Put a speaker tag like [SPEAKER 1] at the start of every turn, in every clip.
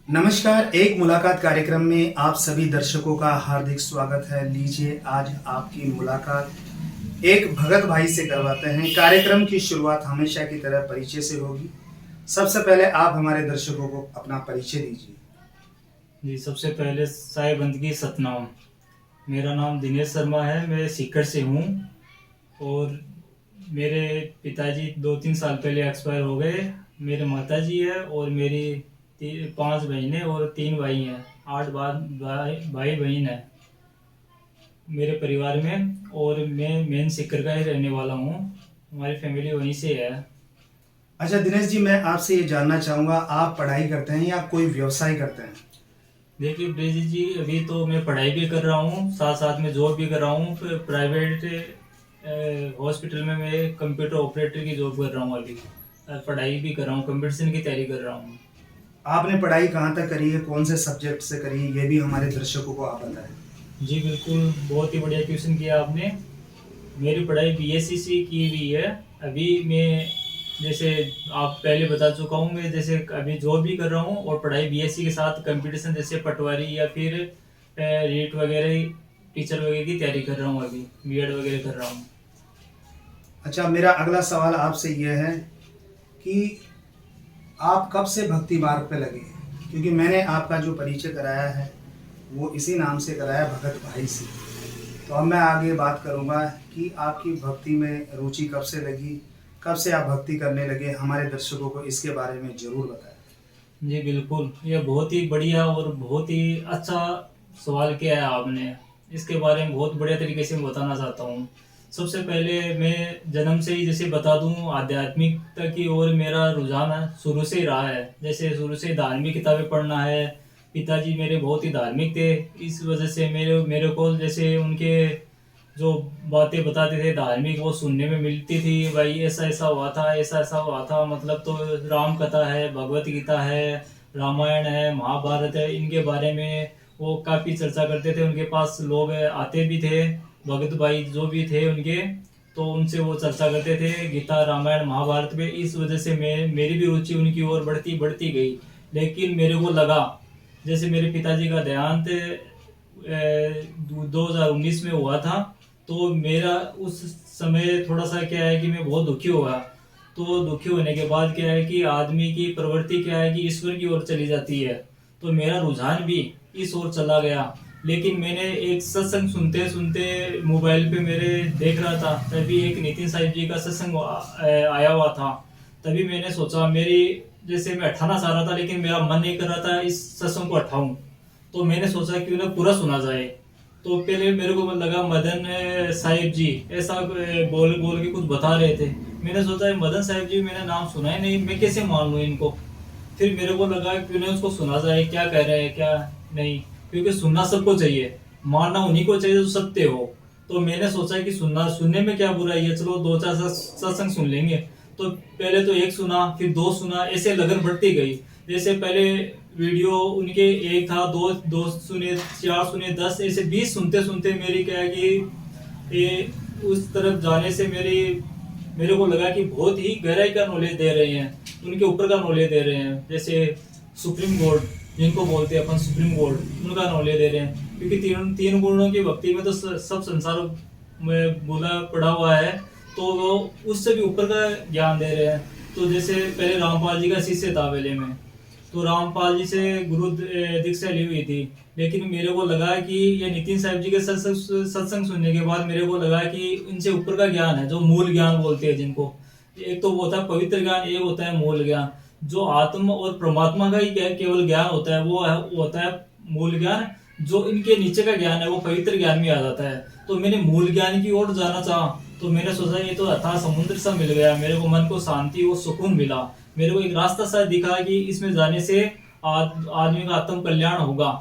[SPEAKER 1] नमस्कार। एक मुलाकात कार्यक्रम में आप सभी दर्शकों का हार्दिक स्वागत है। लीजिए आज आपकी मुलाकात एक भगत भाई से करवाते हैं। कार्यक्रम की शुरुआत हमेशा की तरह परिचय से होगी। सबसे पहले आप हमारे दर्शकों को अपना परिचय दीजिए।
[SPEAKER 2] जी, सबसे पहले साय बंदगी सतनाम। मेरा नाम दिनेश शर्मा है, मैं सीकर से हूँ। और मेरे पिताजी 2-3 साल पहले एक्सपायर हो गए। मेरे माताजी है और मेरी 5 बहनें और 3 भाई हैं। 8 भाई बहन है मेरे परिवार में। और मैं मेन सीकर का ही रहने वाला हूँ। हमारी फैमिली वहीं से है।
[SPEAKER 1] अच्छा दिनेश जी, मैं आपसे ये जानना चाहूँगा, आप पढ़ाई करते हैं या कोई व्यवसाय करते हैं?
[SPEAKER 2] देखिए ब्रिज जी, अभी तो मैं पढ़ाई भी कर रहा हूँ, साथ साथ में जॉब भी कर रहा हूँ। प्राइवेट हॉस्पिटल में मैं कंप्यूटर ऑपरेटर की जॉब कर रहा हूँ अभी। और पढ़ाई भी कर रहा हूँ, कंपटीशन की तैयारी कर रहा हूँ।
[SPEAKER 1] आपने पढ़ाई कहाँ तक करी है, कौन से सब्जेक्ट से करी है, ये भी हमारे दर्शकों को आप बताएं।
[SPEAKER 2] जी बिल्कुल, बहुत ही बढ़िया क्वेश्चन किया आपने। मेरी पढ़ाई BSc से की हुई है। अभी मैं, जैसे आप पहले बता चुका हूँ, मैं जैसे अभी जॉब भी कर रहा हूँ और पढ़ाई BSc के साथ कंपटीशन जैसे पटवारी या फिर रीट वगैरह, टीचर वगैरह की तैयारी कर रहा हूँ। अभी B.Ed वगैरह कर रहा हूँ।
[SPEAKER 1] अच्छा, मेरा अगला सवाल आपसे यह है कि आप कब से भक्ति मार्ग पे लगे? क्योंकि मैंने आपका जो परिचय कराया है वो इसी नाम से कराया, भगत भाई से। तो अब मैं आगे बात करूंगा कि आपकी भक्ति में रुचि कब से लगी, कब से आप भक्ति करने लगे। हमारे दर्शकों को इसके बारे में ज़रूर बताएं।
[SPEAKER 2] जी बिल्कुल, ये बहुत ही बढ़िया और बहुत ही अच्छा सवाल किया है आपने। इसके बारे में बहुत बढ़िया तरीके से मैं बताना चाहता हूँ। सबसे पहले मैं जन्म से ही जैसे बता दूँ, आध्यात्मिकता की ओर मेरा रुझान शुरू से ही रहा है। जैसे शुरू से धार्मिक किताबें पढ़ना है। पिताजी मेरे बहुत ही धार्मिक थे। इस वजह से मेरे मेरे को जैसे उनके जो बातें बताते थे धार्मिक, वो सुनने में मिलती थी। भाई ऐसा ऐसा हुआ था, ऐसा ऐसा हुआ था। मतलब तो राम कथा है, भगवत गीता है, रामायण है, महाभारत है, इनके बारे में वो काफ़ी चर्चा करते थे। उनके पास लोग आते भी थे, भगत भाई जो भी थे उनके, तो उनसे वो चर्चा करते थे गीता रामायण महाभारत पे। इस वजह से मेरी भी रुचि उनकी ओर बढ़ती बढ़ती गई। लेकिन मेरे को लगा, जैसे मेरे पिताजी का देहांत 2019 में हुआ था, तो मेरा उस समय थोड़ा सा क्या है कि मैं बहुत दुखी हुआ। तो दुखी होने के बाद क्या है कि आदमी की प्रवृत्ति क्या है कि ईश्वर की ओर चली जाती है। तो मेरा रुझान भी इस ओर चला गया। लेकिन मैंने एक सत्संग सुनते सुनते मोबाइल पे मेरे देख रहा था, तभी एक नितिन साहिब जी का सत्संग आया हुआ था। तभी मैंने सोचा, मेरी जैसे मैं हटाना चाह रहा था लेकिन मेरा मन नहीं कर रहा था इस सत्संग को हटाऊं। तो मैंने सोचा क्यों ना पूरा सुना जाए। तो पहले मेरे को लगा मदन साहिब जी ऐसा बोल बोल के कुछ बता रहे थे। मैंने सोचा मदन साहिब जी, मैंने नाम सुना ही नहीं, मैं कैसे मान लूँ इनको। फिर मेरे को लगा क्यों नहीं उसको सुना जाए, क्या कह रहे हैं क्या नहीं। क्योंकि सुनना सबको चाहिए, मानना उन्हीं को चाहिए जो सत्य हो। तो मैंने सोचा कि सुनने में क्या बुराई है, चलो 2-4 सत्संग सुन लेंगे। तो पहले तो एक सुना, फिर 2 सुना, ऐसे लगन बढ़ती गई। जैसे पहले वीडियो उनके एक था, दो सुने, 4 सुने, 10, ऐसे 20 सुनते सुनते मेरी क्या है कि ये उस तरफ जाने से मेरे को लगा कि बहुत ही गहराई का नॉलेज दे रहे हैं, उनके ऊपर का नॉलेज दे रहे हैं। जैसे सुप्रीम गॉड जिनको बोलते हैं अपन, सुप्रीम गॉड, उनका नॉलेज दे रहे हैं। क्योंकि तीन तीन गुणों की भक्ति में तो सब संसार में बोला पड़ा हुआ है, तो वो उससे भी ऊपर का ज्ञान दे रहे हैं। तो जैसे पहले रामपाल जी का शिष्य था पहले में, तो रामपाल जी से गुरु दीक्षा ली हुई थी। लेकिन मेरे को लगा कि ये नितिन साहिब जी के सत्संग सुनने के बाद मेरे को लगा कि इनसे ऊपर का ज्ञान है, जो मूल ज्ञान बोलते हैं जिनको। एक तो वो होता है पवित्र ज्ञान, एक होता है मूल ज्ञान। जो आत्मा और परमात्मा का ही केवल ज्ञान होता है, वो होता है मूल ज्ञान। जो इनके नीचे का ज्ञान है वो पवित्र ज्ञान में आ जाता है। तो मैंने मूल ज्ञान की ओर जाना चाहा। तो मैंने सोचा ये तो अथाह समुद्र सा मिल गया, मेरे को मन को शांति और सुकून मिला। मेरे को एक रास्ता सा दिखा कि इसमें जाने से आदमी का आत्म कल्याण होगा,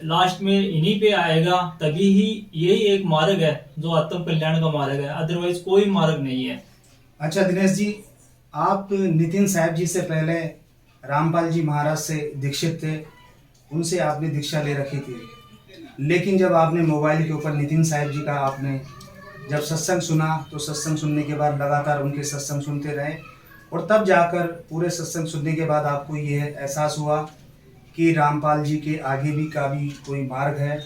[SPEAKER 2] लास्ट में इन्हीं पे आएगा। तभी ही यही एक मार्ग है जो आत्म कल्याण का मार्ग है, अदरवाइज कोई मार्ग नहीं है।
[SPEAKER 1] अच्छा दिनेश जी, आप नितिन साहब जी से पहले रामपाल जी महाराज से दीक्षित थे, उनसे आपने दीक्षा ले रखी थी। लेकिन जब आपने मोबाइल के ऊपर नितिन साहब जी का आपने जब सत्संग सुना, तो सत्संग सुनने के बाद लगातार उनके सत्संग सुनते रहे, और तब जाकर पूरे सत्संग सुनने के बाद आपको ये एहसास हुआ कि रामपाल जी के आगे भी कोई मार्ग है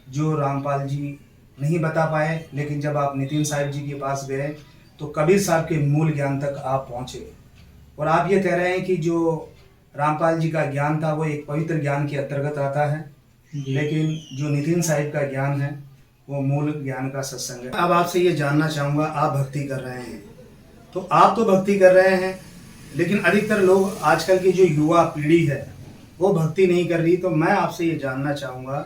[SPEAKER 1] जो रामपाल जी नहीं बता पाए, लेकिन जब आप नितिन साहिब जी के पास गए तो कबीर साहब के मूल ज्ञान तक आप पहुँचे। और आप ये कह रहे हैं कि जो रामपाल जी का ज्ञान था वो एक पवित्र ज्ञान के अंतर्गत आता है, लेकिन जो नितिन साहिब का ज्ञान है वो मूल ज्ञान का सत्संग है। अब आपसे ये जानना चाहूँगा, आप भक्ति कर रहे हैं तो आप तो भक्ति कर रहे हैं, लेकिन अधिकतर लोग आजकल की जो युवा पीढ़ी है वो भक्ति नहीं कर रही। तो मैं आपसे ये जानना चाहूँगा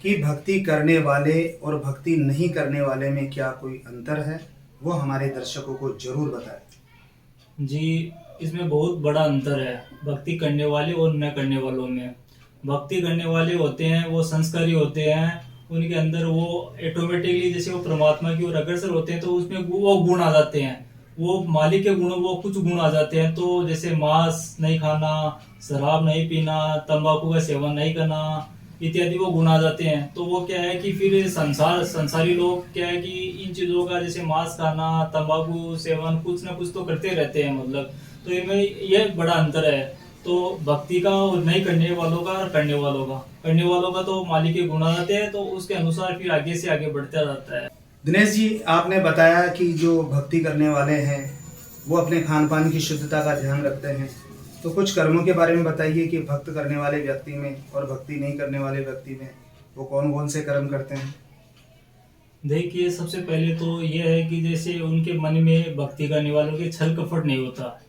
[SPEAKER 1] कि भक्ति करने वाले और भक्ति नहीं करने वाले में क्या कोई अंतर है, वो हमारे दर्शकों को जरूर बताएं।
[SPEAKER 2] जी, इसमें बहुत बड़ा अंतर है भक्ति करने वाले और न करने वालों में। भक्ति करने वाले होते हैं वो संस्कारी होते हैं, उनके अंदर वो ऑटोमेटिकली जैसे वो परमात्मा की ओर अग्रसर होते हैं तो उसमें वो गुण आ जाते हैं, वो मालिक के गुण, वो कुछ गुण आ जाते हैं। तो जैसे मांस नहीं खाना, शराब नहीं पीना, तंबाकू का सेवन नहीं करना इत्यादि वो गुण आ जाते हैं। तो वो क्या है कि फिर संसारी लोग क्या है कि इन चीज़ों का जैसे मांस खाना, तंबाकू सेवन कुछ ना कुछ तो करते रहते हैं, मतलब तो इनमें यह बड़ा अंतर है। तो भक्ति का और नहीं करने वालों का और करने वालों का तो मालिक के गुण आ जाते हैं, तो उसके अनुसार फिर आगे से आगे बढ़ता जाता है।
[SPEAKER 1] दिनेश जी, आपने बताया कि जो भक्ति करने वाले हैं वो अपने खान पान की शुद्धता का ध्यान रखते हैं, तो कुछ कर्मों के बारे में बताइए कि भक्त करने वाले व्यक्ति में और भक्ति नहीं करने वाले व्यक्ति में वो कौन कौन से कर्म करते हैं।
[SPEAKER 2] देखिए, सबसे पहले तो यह है कि जैसे उनके मन में भक्ति करने वालों के छल कपट नहीं होता,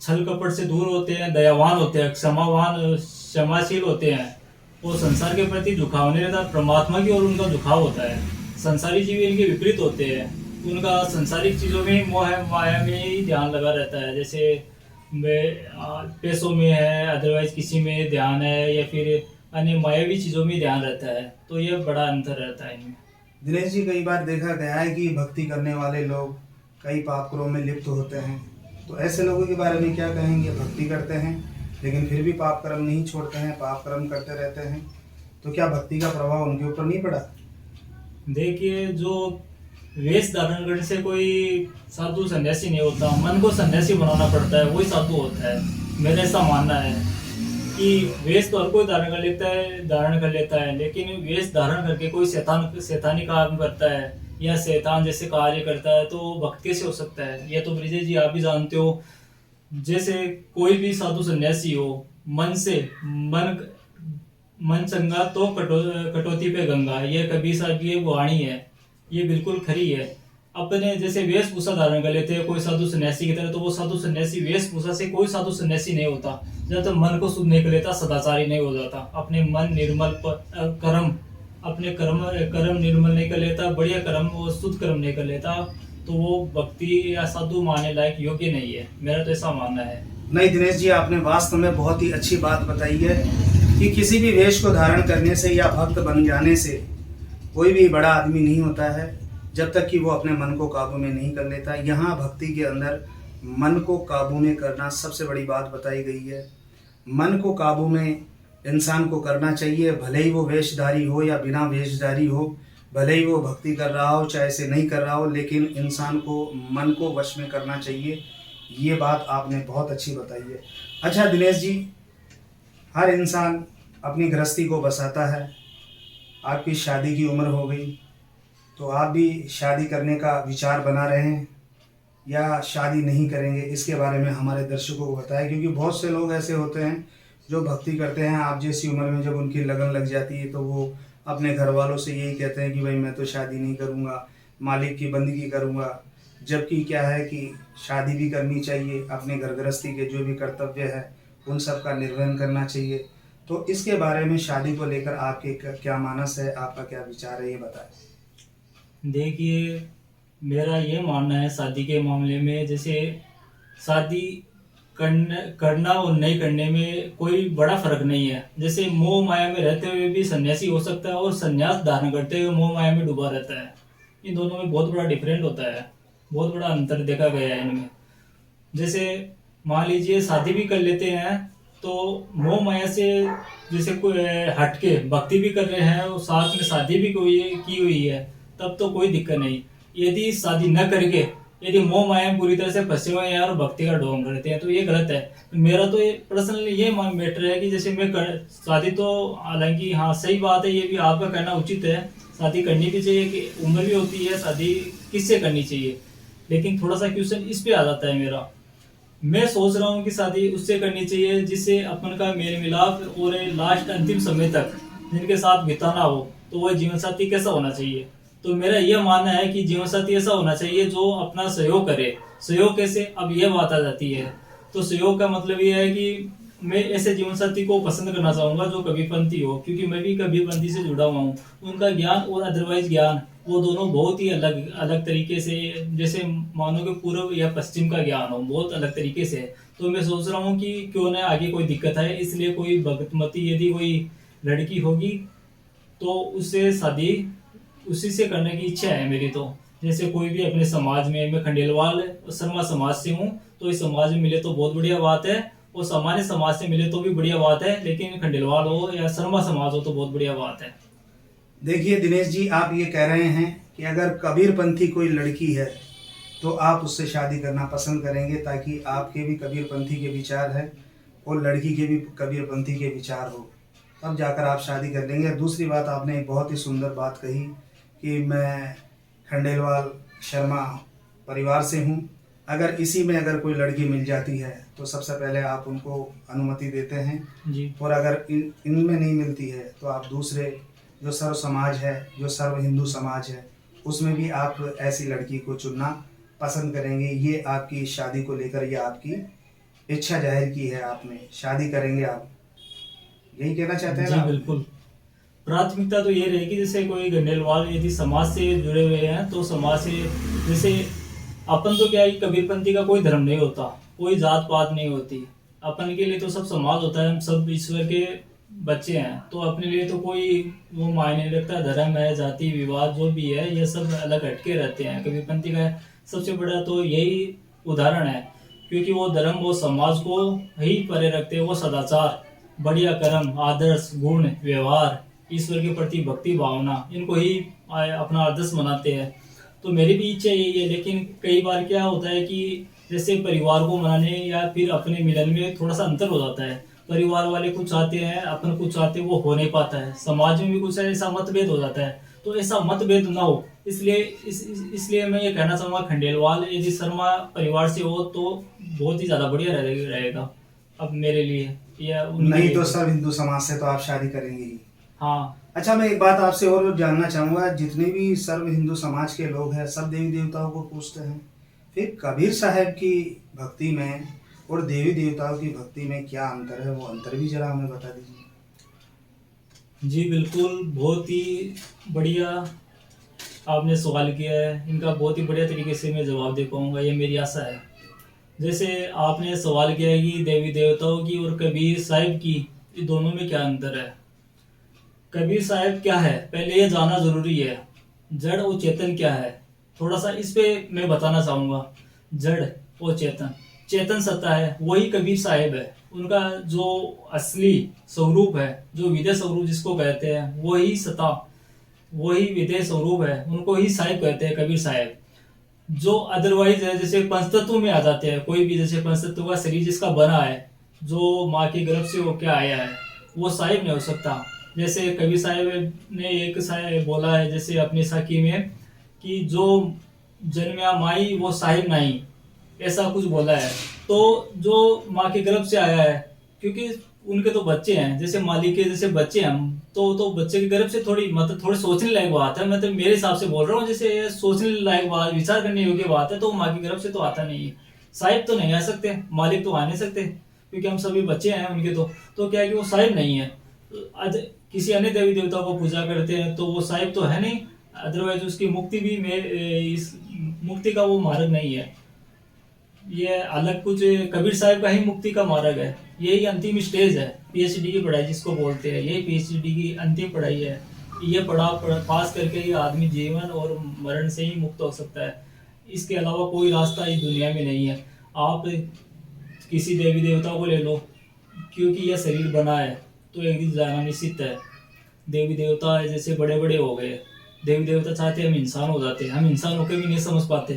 [SPEAKER 2] छल कपट से दूर होते हैं, दयावान होते हैं, क्षमाशील होते हैं, वो संसार के प्रति झुकाव नहीं रहता, परमात्मा की ओर उनका झुकाव होता है। संसारी जीव इनके विपरीत होते हैं, उनका संसारिक चीज़ों में माया में ही ध्यान लगा रहता है, जैसे पैसों में है, अदरवाइज किसी में ध्यान है, या फिर अन्य मायावी चीज़ों में ध्यान रहता है। तो यह बड़ा अंतर रहता है इनमें।
[SPEAKER 1] दिनेश जी, कई बार देखा गया है कि भक्ति करने वाले लोग कई पाप कर्मों में लिप्त होते हैं, तो ऐसे लोगों के बारे में क्या कहेंगे। भक्ति करते हैं लेकिन फिर भी पाप कर्म नहीं छोड़ते हैं, पाप कर्म करते रहते हैं, तो क्या भक्ति का प्रभाव उनके ऊपर नहीं पड़ा।
[SPEAKER 2] देखिए, जो वेश धारण करने से कोई साधु सन्यासी नहीं होता, मन को सन्यासी बनाना पड़ता है, वही साधु होता है। मेरा ऐसा मानना है कि वेश तो हर कोई धारण कर लेता है, लेकिन वेश धारण करके कोई शैतानी काम करता है या शैतान जैसे कार्य करता है तो भक्त कैसे हो सकता है। यह तो ब्रिजेश जी आप भी जानते हो, जैसे कोई भी साधु सन्यासी हो, मन चंगा तो कटौती पे गंगा, ये कबीर साहब की वाणी है, ये बिल्कुल खरी है। अपने जैसे वेशभूषा धारण कर लेते हैं कोई साधु सन्यासी की तरह, तो वो साधु सन्यासी वेशभूषा से कोई साधु सन्यासी नहीं होता जब तक मन को शुद्ध नहीं कर लेता, सदाचारी नहीं हो जाता, अपने मन निर्मल कर्म निर्मल नहीं कर लेता, बढ़िया कर्म वो शुद्ध कर्म नहीं कर लेता, तो वो भक्ति या साधु मानने लायक योग्य नहीं है। मेरा तो ऐसा मानना है।
[SPEAKER 1] नहीं दिनेश जी, आपने वास्तव में बहुत ही अच्छी बात बताई है कि किसी भी वेश को धारण करने से या भक्त बन जाने से कोई भी बड़ा आदमी नहीं होता है जब तक कि वो अपने मन को काबू में नहीं कर लेता। यहाँ भक्ति के अंदर मन को काबू में करना सबसे बड़ी बात बताई गई है। मन को काबू में इंसान को करना चाहिए, भले ही वो वेशधारी हो या बिना वेशधारी हो, भले ही वो भक्ति कर रहा हो चाहे से नहीं कर रहा हो, लेकिन इंसान को मन को वश में करना चाहिए। ये बात आपने बहुत अच्छी बताई है। अच्छा दिनेश जी, हर इंसान अपनी गृहस्थी को बसाता है, आपकी शादी की उम्र हो गई तो आप भी शादी करने का विचार बना रहे हैं या शादी नहीं करेंगे, इसके बारे में हमारे दर्शकों को बताएं, क्योंकि बहुत से लोग ऐसे होते हैं जो भक्ति करते हैं, आप जैसी उम्र में जब उनकी लगन लग जाती है तो वो अपने घर वालों से यही कहते हैं कि भाई मैं तो शादी नहीं करूँगा, मालिक की बंदगी करूँगा। जबकि क्या है कि शादी भी करनी चाहिए, अपने घर गृहस्थी के जो भी कर्तव्य है उन सब का निर्वहन करना चाहिए। तो इसके बारे में शादी को लेकर आपके क्या मानस है, आपका क्या विचार है, ये बताएं।
[SPEAKER 2] देखिए, मेरा ये मानना है शादी के मामले में, जैसे शादी करना और नहीं करने में कोई बड़ा फर्क नहीं है। जैसे मोह माया में रहते हुए भी सन्यासी हो सकता है और सन्यास धारण करते हुए मोह माया में डूबा रहता है। इन दोनों में बहुत बड़ा डिफरेंट होता है, बहुत बड़ा अंतर देखा गया है इनमें। जैसे मान लीजिए शादी भी कर लेते हैं तो मोह माया से जैसे कोई हटके भक्ति भी कर रहे हैं और साथ में शादी भी कोई की हुई है, तब तो कोई दिक्कत नहीं। यदि शादी न करके यदि मोह माया में पूरी तरह से फंसे हुए हैं और भक्ति का ढोंग करते हैं तो ये गलत है। तो मेरा तो ये पर्सनली ये मैटर है कि जैसे शादी तो हालांकि हाँ सही बात है, ये भी आपका कहना उचित है, शादी करनी भी चाहिए कि उम्र भी होती है, शादी किससे करनी चाहिए, लेकिन थोड़ा सा क्वेश्चन इस पे आ जाता है मेरा। मैं सोच रहा हूँ कि शादी उससे करनी चाहिए जिससे अपन का मेल मिलाप और लास्ट अंतिम समय तक जिनके साथ बिताना हो, तो वह जीवन साथी कैसा होना चाहिए। तो मेरा यह मानना है कि जीवन साथी ऐसा होना चाहिए जो अपना सहयोग करे। सहयोग कैसे, अब यह बात आ जाती है। तो सहयोग का मतलब यह है कि मैं ऐसे जीवन साथी को पसंद करना चाहूंगा जो कबीरपंथी हो, क्योंकि मैं भी कबीरपंथी से जुड़ा हुआ हूँ। उनका ज्ञान और अदरवाइज ज्ञान वो दोनों बहुत ही अलग अलग तरीके से, जैसे मानो कि पूर्व या पश्चिम का ज्ञान हो, बहुत अलग तरीके से। तो मैं सोच रहा हूँ कि क्यों ना आगे कोई दिक्कत है, इसलिए कोई भगतमती यदि कोई लड़की होगी तो उससे शादी उसी से करने की इच्छा है मेरी। तो जैसे कोई भी अपने समाज में, मैं खंडेलवाल शर्मा समाज से हूँ, तो इस समाज में मिले तो बहुत बढ़िया बात है, और सामान्य समाज से मिले तो भी बढ़िया बात है, लेकिन खंडेलवाल हो या शर्मा समाज हो तो बहुत बढ़िया बात है।
[SPEAKER 1] देखिए दिनेश जी, आप ये कह रहे हैं कि अगर कबीरपंथी कोई लड़की है तो आप उससे शादी करना पसंद करेंगे ताकि आपके भी कबीरपंथी के विचार है और लड़की के भी कबीरपंथी के विचार हो, तब जाकर आप शादी कर लेंगे। दूसरी बात, आपने एक बहुत ही सुंदर बात कही कि मैं खंडेलवाल शर्मा परिवार से हूँ। अगर इसी में अगर कोई लड़की मिल जाती है तो सबसे पहले आप उनको अनुमति देते हैं
[SPEAKER 2] जी।
[SPEAKER 1] और अगर इनमें नहीं मिलती है तो आप दूसरे जो सर्व समाज है, जो सर्व हिंदू समाज है, उसमें भी आप ऐसी लड़की को चुनना पसंद करेंगे। ये आपकी शादी को लेकर ये आपकी इच्छा जाहिर की है आपने, शादी करेंगे आप, यही कहना चाहते हैं
[SPEAKER 2] जी
[SPEAKER 1] ना आप?
[SPEAKER 2] बिल्कुल। प्राथमिकता तो ये रहेगी, जैसे कोई गंडेलवाल यदि समाज से जुड़े हुए हैं तो समाज से, जैसे अपन तो क्या है, कबीरपंथी का कोई धर्म नहीं होता, कोई जात पात नहीं होती, अपन के लिए तो सब समाज होता है, हम सब ईश्वर के बच्चे हैं। तो अपने लिए तो कोई वो मायने नहीं रखता, धर्म है, जाति विवाद जो भी है, ये सब अलग हटके रहते हैं। कबीरपंथी का सबसे बड़ा तो यही उदाहरण है, क्योंकि वो धर्म वो समाज को ही परे रखते हैं। वो सदाचार, बढ़िया कर्म, आदर्श, गुण, व्यवहार, ईश्वर के प्रति भक्ति भावना, इनको ही अपना आदर्श मनाते हैं। तो मेरी भी इच्छा यही है, लेकिन कई बार क्या होता है कि जैसे परिवार को मनाने या फिर अपने मिलन में थोड़ा सा अंतर हो जाता है। परिवार वाले कुछ चाहते हैं, अपन कुछ चाहते हैं, वो हो नहीं पाता है। समाज में भी कुछ ऐसा मतभेद हो जाता है, तो ऐसा मतभेद ना हो, इसलिए इसलिए मैं ये कहना चाहूँगा, खंडेलवाल यदि शर्मा परिवार से हो तो बहुत ही ज़्यादा बढ़िया रहेगा अब मेरे लिए या उनके
[SPEAKER 1] नहीं
[SPEAKER 2] लिए
[SPEAKER 1] तो
[SPEAKER 2] भी।
[SPEAKER 1] सब हिंदू समाज से तो आप शादी करेंगे ही।
[SPEAKER 2] हाँ।
[SPEAKER 1] अच्छा, मैं एक बात आपसे और जानना चाहूँगा, जितने भी सर्व हिंदू समाज के लोग हैं सब देवी देवताओं को पूजते हैं, फिर कबीर साहब की भक्ति में और देवी देवताओं की भक्ति में क्या अंतर है, वो अंतर भी जरा हमें बता दीजिए।
[SPEAKER 2] जी बिल्कुल, बहुत ही बढ़िया आपने सवाल किया है, इनका बहुत ही बढ़िया तरीके से मैं जवाब दे पाऊंगा, ये मेरी आशा है। जैसे आपने सवाल किया है कि देवी देवताओं की और कबीर साहिब की, ये दोनों में क्या अंतर है। कबीर साहिब क्या है, पहले ये जानना जरूरी है। जड़ और चेतन क्या है, थोड़ा सा इस पे मैं बताना चाहूँगा। जड़ और चेतन, चेतन सत्ता है वही कबीर साहिब है। उनका जो असली स्वरूप है, जो विदय स्वरूप जिसको कहते हैं, वही सत्ता, वही विदय स्वरूप है, उनको ही साहिब कहते हैं, कबीर साहिब। जो अदरवाइज है, जैसे पंचतत्व में आ जाते हैं, कोई भी जैसे पंचतत्व का शरीर जिसका बना है, जो माँ के गर्भ से वो क्या आया है, वो साहिब नहीं हो सकता। जैसे कबीर साहिब ने एक साहिब बोला है, जैसे अपनी साखी में, कि जो जन्मया माई वो साहिब नहीं, ऐसा कुछ बोला है। तो जो माँ के गर्भ से आया है, क्योंकि उनके तो बच्चे हैं, जैसे मालिक के जैसे बच्चे हैं हम, तो बच्चे के गर्भ से थोड़ी मतलब थोड़ी सोचने लायक बात है, मतलब मेरे हिसाब से बोल रहा हूँ, जैसे ये सोचने लायक बात, विचार करने योग्य बात है, तो माँ के गर्भ से तो आता नहीं है। साहिब तो नहीं आ सकते, मालिक तो आ नहीं सकते, क्योंकि हम सभी बच्चे हैं उनके। तो क्या है कि वो साहिब नहीं है। किसी अन्य देवी देवताओं को पूजा करते हैं तो वो साहिब तो है नहीं, अदरवाइज उसकी मुक्ति भी इस मुक्ति का वो मार्ग नहीं है। ये अलग कुछ कबीर साहिब का ही मुक्ति का मार्ग है, यही अंतिम स्टेज है, पीएचडी की पढ़ाई जिसको बोलते हैं, यही पीएचडी की अंतिम पढ़ाई है। ये पास करके ही आदमी जीवन और मरण से ही मुक्त हो सकता है, इसके अलावा कोई रास्ता इस दुनिया में नहीं है। आप किसी देवी देवता को ले लो, क्योंकि यह शरीर बना है तो एक दिन जाना निश्चित है। देवी देवता जैसे बड़े बड़े हो गए, देवी देवता चाहते हम इंसान हो जाते, हम इंसान होकर भी नहीं समझ पाते,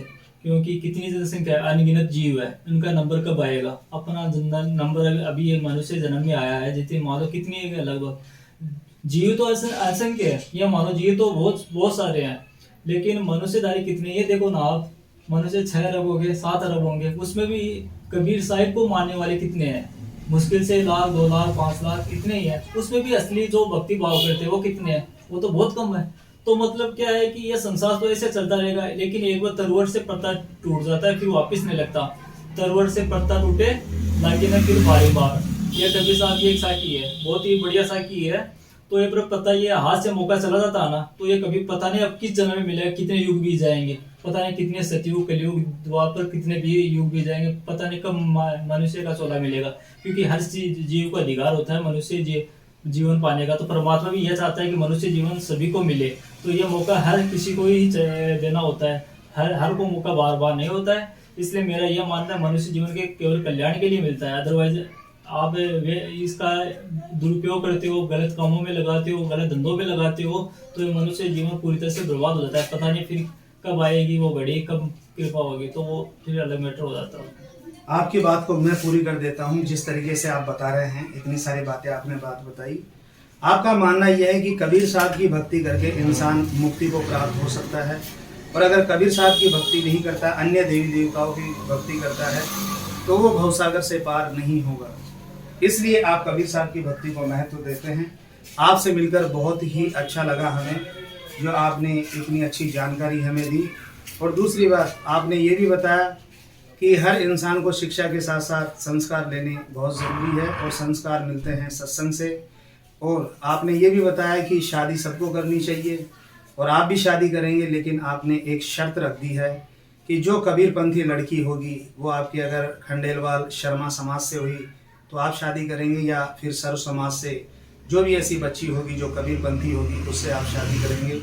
[SPEAKER 2] क्योंकि कितनी जनसंख्या है, अनगिनत जीव है, उनका नंबर कब आएगा? अपना नंबर अभी ये मनुष्य जन्म में आया है, जितनी मान लो कितनी है लगभग जीव तो असंख्य है, या मानो जीव तो बहुत बहुत सारे हैं, लेकिन मनुष्यधारी कितने? ये देखो ना आप, मनुष्य 6 अरब होंगे, 7 अरब होंगे, उसमें भी कबीर साहिब को मानने वाले कितने हैं? मुश्किल से 1 लाख, 2 लाख, 5 लाख इतने ही है। उसमें भी असली जो भक्ति भाव करते हैं वो कितने हैं? वो तो बहुत कम है। तो मतलब क्या है कि ये संसार तो ऐसे चलता रहेगा, लेकिन एक बार तरवट से पत्ता टूट जाता है, फिर वापस नहीं लगता। तरवट से पत्ता टूटे लाके ना फिर बारी बार। ये कबीर साहब की एक साखी है, बहुत ही बढ़िया साखी है। तो ये पता ये हाथ से मौका चला जाता है ना, तो ये कभी पता नहीं अब किस जन्म में मिलेगा, कितने युग बीत जाएंगे, पता नहीं कितने सतयुग, कलयुग, द्वापर कितने भी युग बीत जाएंगे, पता नहीं कब मनुष्य का चोला मिलेगा। क्योंकि हर जीव को अधिकार होता है मनुष्य जीवन पाने का। तो परमात्मा भी यह चाहता है कि मनुष्य जीवन सभी को मिले। तो ये मौका हर किसी को ही देना होता है, हर को मौका बार बार नहीं होता है। इसलिए मेरा यह मानना है मनुष्य जीवन के केवल कल्याण के लिए मिलता है। अदरवाइज आप इसका दुरुपयोग करते हो, गलत कामों में लगाते हो, गलत धंधों में लगाते हो, तो ये मनुष्य जीवन पूरी तरह से बर्बाद हो जाता है। पता नहीं फिर कब आएगी वो घड़ी, कब कृपा होगी, तो वो फिर अलग मैटर हो जाता है।
[SPEAKER 1] आपकी बात को मैं पूरी कर देता हूँ। जिस तरीके से आप बता रहे हैं, इतनी सारी बातें आपने बात बताई। आपका मानना यह है कि कबीर साहब की भक्ति करके इंसान मुक्ति को प्राप्त हो सकता है, और अगर कबीर साहब की भक्ति नहीं करता, अन्य देवी देवताओं की भक्ति करता है, तो वो भवसागर से पार नहीं होगा। इसलिए आप कबीर साहब की भक्ति को महत्व देते हैं। आपसे मिलकर बहुत ही अच्छा लगा हमें, जो आपने इतनी अच्छी जानकारी हमें दी। और दूसरी बात, आपने ये भी बताया कि हर इंसान को शिक्षा के साथ साथ संस्कार लेने बहुत ज़रूरी है, और संस्कार मिलते हैं सत्संग से। और आपने ये भी बताया कि शादी सबको करनी चाहिए, और आप भी शादी करेंगे, लेकिन आपने एक शर्त रख दी है कि जो कबीरपंथी लड़की होगी वो आपकी अगर खंडेलवाल शर्मा समाज से हुई तो आप शादी करेंगे, या फिर सर्व समाज से जो भी ऐसी बच्ची होगी जो कबीरपंथी होगी उससे आप शादी करेंगे।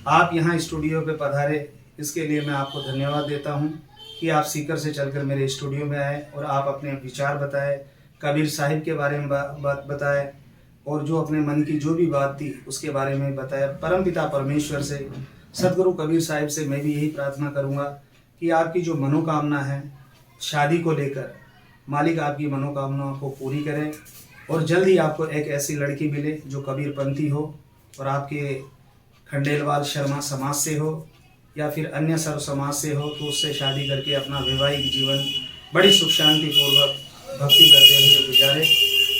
[SPEAKER 1] आप यहाँ स्टूडियो पे पधारे, इसके लिए मैं आपको धन्यवाद देता हूँ कि आप सीकर से चलकर मेरे स्टूडियो में आए और आप अपने विचार बताए, कबीर साहिब के बारे में बात बताए, और जो अपने मन की जो भी बात थी उसके बारे में बताया। परमपिता परमेश्वर से, सदगुरु कबीर साहिब से मैं भी यही प्रार्थना करूँगा कि आपकी जो मनोकामना है शादी को लेकर, मालिक आपकी मनोकामनाओं को पूरी करें, और जल्द ही आपको एक ऐसी लड़की मिले जो कबीरपंथी हो और आपके खंडेलवाल शर्मा समाज से हो या फिर अन्य सर्व समाज से हो, तो उससे शादी करके अपना वैवाहिक जीवन बड़ी सुख शांति पूर्वक भक्ति करते हुए गुजारे।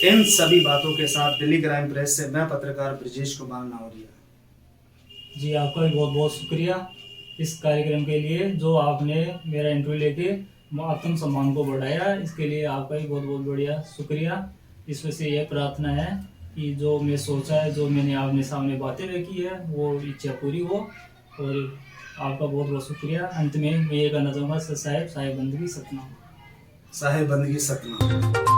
[SPEAKER 1] इन सभी बातों के साथ दिल्ली क्राइम प्रेस से मैं पत्रकार ब्रजेश कुमार नावरिया।
[SPEAKER 2] जी, आपका भी बहुत बहुत शुक्रिया इस कार्यक्रम के लिए, जो आपने मेरा इंटरव्यू लेके आत्म सम्मान को बढ़ाया। इसके लिए आपका भी बहुत बहुत बढ़िया शुक्रिया। इसमें से यह प्रार्थना है कि जो मैं सोचा है, जो मैंने आपने सामने बातें रखी है, वो इच्छा पूरी हो। और आपका बहुत बहुत शुक्रिया। अंत में मैं ये कहना चाहूँगा, साहिब बंदगी सतना।
[SPEAKER 1] साहिब बंदगी सतना।